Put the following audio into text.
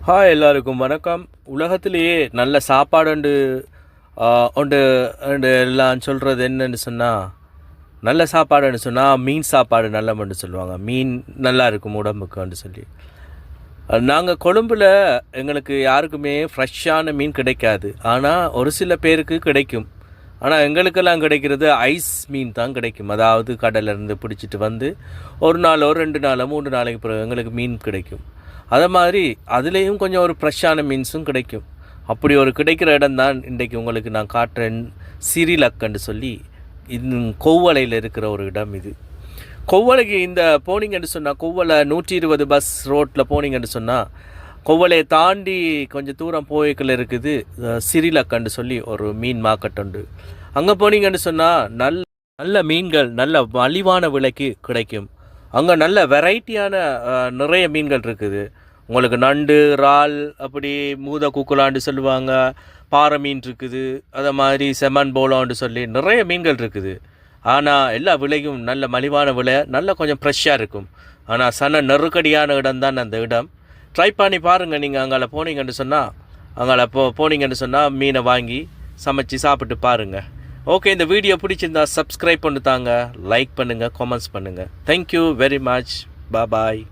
Hi எல்லாருக்கும் வணக்கம். உலகத்திலேயே நல்ல சாப்பாடுண்டு உண்டு உண்டு எல்லாம் சொல்கிறது என்னன்னு சொன்னால், நல்ல சாப்பாடுன்னு சொன்னால் மீன் சாப்பாடு நல்லமென்று சொல்லுவாங்க. மீன் நல்லா இருக்கும் உடம்புக்குன்னு சொல்லி. நாங்கள் கொழும்பில் எங்களுக்கு யாருக்குமே ஃப்ரெஷ்ஷான மீன் கிடைக்காது. ஆனால் ஒரு சில பேருக்கு கிடைக்கும். ஆனால் எங்களுக்கெல்லாம் கிடைக்கிறது ஐஸ் மீன் தான் கிடைக்கும். அதாவது கடல்லேருந்து பிடிச்சிட்டு வந்து ஒரு நாளோ 2 நாளோ 3 நாளைக்கு பிறகு எங்களுக்கு மீன் கிடைக்கும். அதை மாதிரி அதுலேயும் கொஞ்சம் ஒரு ஃப்ரெஷ்ஷான மீன்ஸும் கிடைக்கும். அப்படி ஒரு கிடைக்கிற இடம் தான் இன்றைக்கு உங்களுக்கு நான் காட்டுறேன். சிறிலக்கன்னு சொல்லி இது கொவ்வளையில் இருக்கிற ஒரு இடம். இது கொவ்வளைக்கு இந்த போனீங்கன்னு சொன்னால், கொவ்வளை 120 பஸ் ரோட்டில் போனீங்கன்னு சொன்னால், கொவ்வளையை தாண்டி கொஞ்சம் தூரம் போய்க்குள்ள இருக்குது சிறிலக்கன்னு சொல்லி ஒரு மீன் மார்க்கெட் உண்டு. அங்கே போனீங்கன்னு சொன்னால் நல்ல நல்ல மீன்கள் நல்ல மலிவான விலைக்கு கிடைக்கும். அங்கே நல்ல வெரைட்டியான நிறைய மீன்கள் இருக்குது. உங்களுக்கு நண்டு, இறால், அப்படி மூத குக்குலான்னு சொல்லுவாங்க, பாறை மீன் இருக்குது, அதை மாதிரி செமன் போலான்னு சொல்லி நிறைய மீன்கள் இருக்குது. ஆனால் எல்லா விலையும் நல்ல மலிவான விலை, நல்ல கொஞ்சம் ஃப்ரெஷ்ஷாக இருக்கும். ஆனால் சன நெருக்கடியான இடம் தான் அந்த இடம். ட்ரை பண்ணி பாருங்கள். நீங்கள் அங்கே போனீங்கன்னு சொன்னால், அங்கே போனீங்கன்னு சொன்னால் மீனை வாங்கி சமைச்சு சாப்பிட்டு பாருங்கள். ஓகே, இந்த வீடியோ பிடிச்சிருந்தா சப்ஸ்கிரைப் பண்ணி தாங்க, லைக் பண்ணுங்கள், கமெண்ட்ஸ் பண்ணுங்கள். Thank you very much. பாய்.